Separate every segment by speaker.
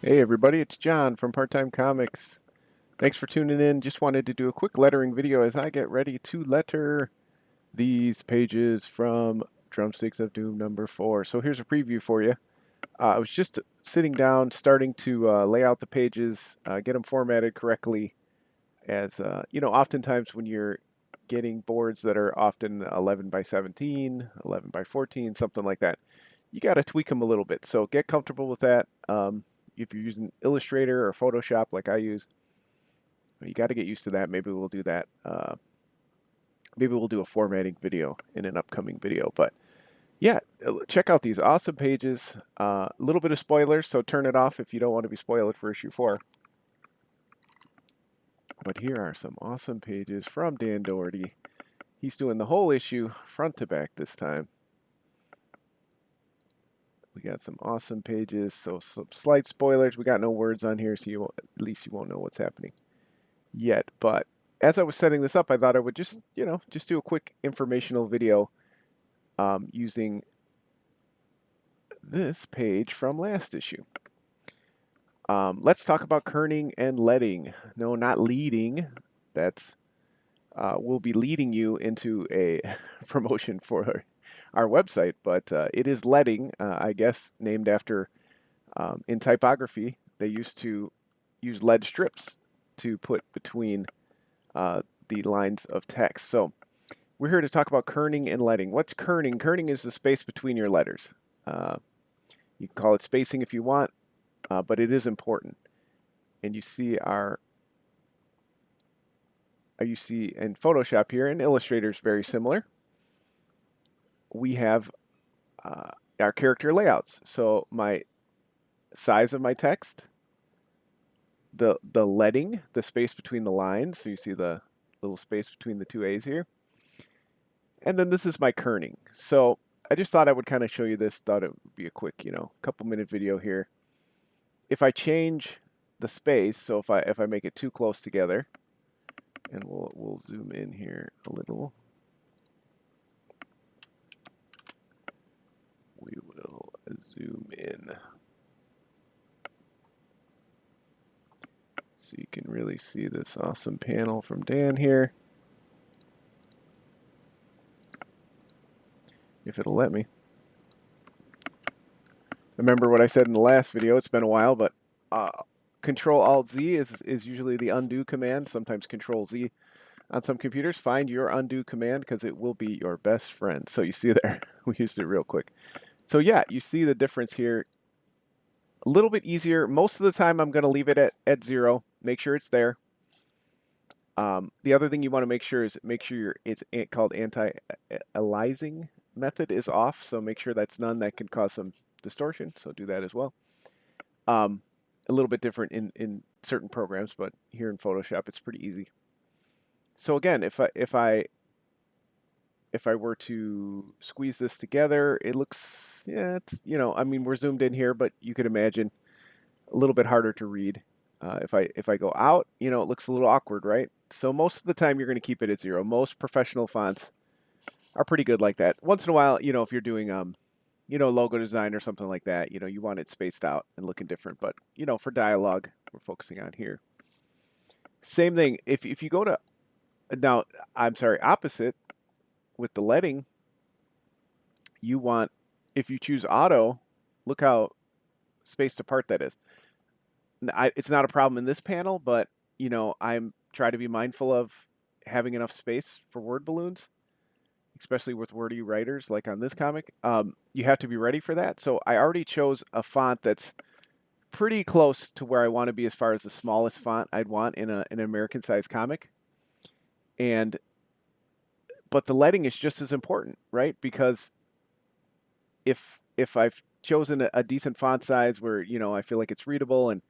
Speaker 1: Hey everybody, it's John from Part Time Comics. Thanks for tuning in. Just wanted to do a quick lettering video as I get ready to letter these pages from Drumsticks of Doom number 4. So here's a preview for you. I was just sitting down, starting to lay out the pages, get them formatted correctly. As oftentimes when you're getting boards that are often 11 by 17, 11 by 14, something like that, you got to tweak them a little bit. So get comfortable with that. If you're using Illustrator or Photoshop like I use, you got to get used to that. Maybe we'll do that. Maybe we'll do a formatting video in an upcoming video. But yeah, check out these awesome pages. A little bit of spoilers, so turn it off if you don't want to be spoiled for issue 4. But here are some awesome pages from Dan Doherty. He's doing the whole issue front to back this time. We got some awesome pages, so some slight spoilers. We got no words on here, so at least you won't know what's happening yet. But as I was setting this up, I thought I would just do a quick informational video using this page from last issue. Let's talk about kerning and leading. No, not leading. That's will be leading you into a promotion for our website, but it is leading, I guess, named after in typography. They used to use lead strips to put between the lines of text. So we're here to talk about kerning and leading. What's kerning? Kerning is the space between your letters. You can call it spacing if you want, but it is important. And you see in Photoshop here, and Illustrator is very similar. We have our character layouts. So my size of my text, the leading, the space between the lines. So you see the little space between the two A's here. And then this is my kerning. So I just thought I would kind of show you this. Thought it would be a quick, couple-minute video here. If I change the space, so if I make it too close together, and we'll zoom in here a little. We will zoom in so you can really see this awesome panel from Dan here. If it'll let me. Remember what I said in the last video, it's been a while, but Control-Alt-Z is usually the undo command, sometimes Control-Z on some computers. Find your undo command because it will be your best friend. So you see there, we used it real quick. So yeah, you see the difference here. A little bit easier. Most of the time I'm going to leave it at 0. Make sure it's there. The other thing you want to make sure it's called anti-aliasing method is off. So make sure that's none. That can cause some distortion. So do that as well. A little bit different in certain programs, but here in Photoshop it's pretty easy. So again, if I were to squeeze this together, it looks, yeah, it's, I mean, we're zoomed in here, but you could imagine a little bit harder to read. If I go out, it looks a little awkward, right? So most of the time you're going to keep it at 0. Most professional fonts are pretty good like that. Once in a while, if you're doing logo design or something like that, you want it spaced out and looking different. But for dialogue, we're focusing on here. Same thing. If you go to now, I'm sorry, opposite with the leading, you want, if you choose auto, look how spaced apart that is. It's not a problem in this panel, but I'm trying to be mindful of having enough space for word balloons, especially with wordy writers like on this comic. You have to be ready for that. So I already chose a font that's pretty close to where I want to be as far as the smallest font I'd want in an American sized comic. But the leading is just as important, right? Because if I've chosen a decent font size where I feel like it's readable, and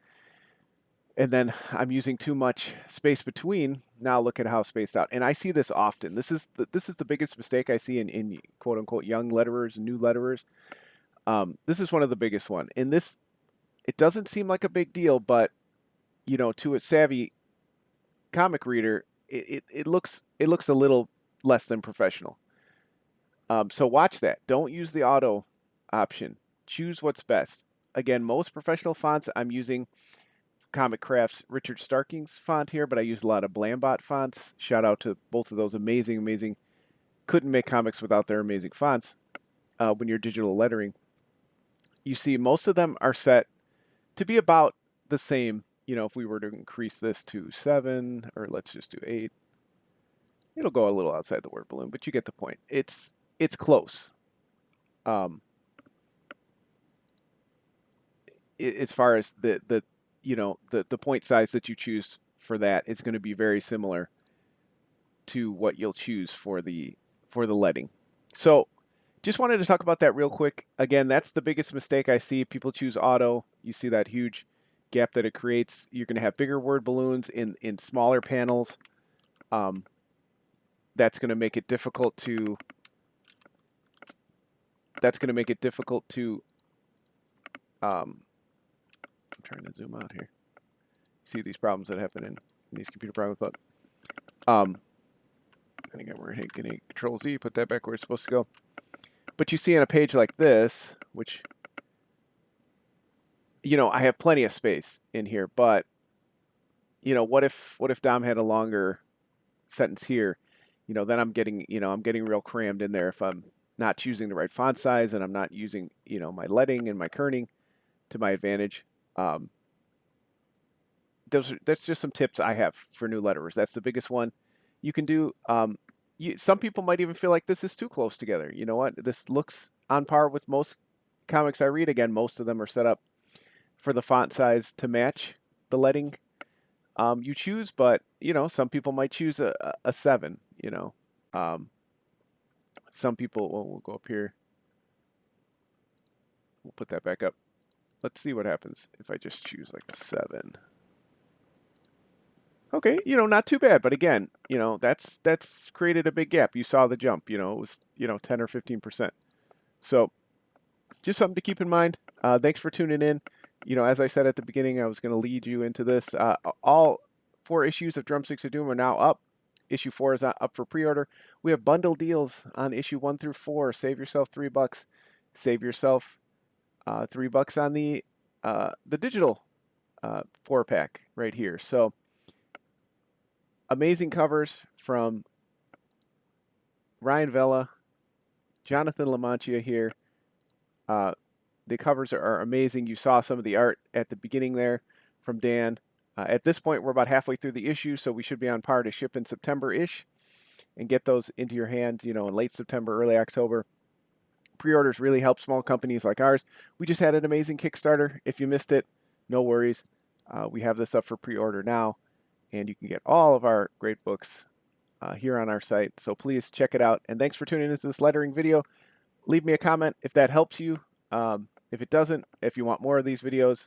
Speaker 1: then I'm using too much space between, now look at how spaced out. And I see this often. This is the biggest mistake I see in quote unquote young letterers and new letterers. This is one of the biggest one. And this, it doesn't seem like a big deal, but to a savvy comic reader, it looks a little less than professional. So watch that. Don't use the auto option. Choose what's best. again, most professional fonts, I'm using Comic Craft's Richard Starking's font here, but I use a lot of Blambot fonts. Shout out to both of those amazing. Couldn't make comics without their amazing fonts. When you're digital lettering, you see most of them are set to be about the same. You know, if we were to increase this to 7, or let's just do 8, it'll go a little outside the word balloon, but you get the point. It's close. As far as the you know the point size that you choose for that is going to be very similar to what you'll choose for the leading. So just wanted to talk about that real quick. Again, that's the biggest mistake I see. People choose auto. You see that huge gap that it creates. You're going to have bigger word balloons in smaller panels. That's going to make it difficult to. I'm trying to zoom out here. See these problems that happen in these computer problems, but and again, we're hitting Control Z, put that back where it's supposed to go. But you see on a page like this, which, you know, I have plenty of space in here, but, you know, what if Dom had a longer sentence here? You know, then I'm getting real crammed in there if I'm not choosing the right font size and I'm not using, you know, my leading and my kerning to my advantage. That's just some tips I have for new letterers. That's the biggest one you can do. Some people might even feel like this is too close together. You know what? This looks on par with most comics I read. Again, most of them are set up for the font size to match the leading you choose, but you know, some people might choose a 7. You know, some people. Well, we'll go up here. We'll put that back up. Let's see what happens if I just choose like a 7. Okay, you know, not too bad, but again, you know, that's created a big gap. You saw the jump. You know, it was 10 or 15%. So just something to keep in mind. Thanks for tuning in. You know, as I said at the beginning, I was going to lead you into this. All 4 issues of Drumsticks of Doom are now up. Issue 4 is up for pre-order. We have bundle deals on issue 1 through 4. Save yourself $3. Save yourself $3 on the digital 4-pack right here. So amazing covers from Ryan Vela, Jonathan LaMantia here. The covers are amazing. You saw some of the art at the beginning there from Dan. At this point, we're about halfway through the issue, so we should be on par to ship in September-ish and get those into your hands, you know, in late September, early October. Pre-orders really help small companies like ours. We just had an amazing Kickstarter. If you missed it, no worries. We have this up for pre-order now, and you can get all of our great books here on our site. So please check it out. And thanks for tuning into this lettering video. Leave me a comment if that helps you. If it doesn't, if you want more of these videos,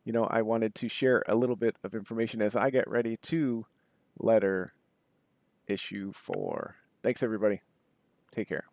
Speaker 1: you know, I wanted to share a little bit of information as I get ready to letter issue 4. Thanks, everybody. Take care.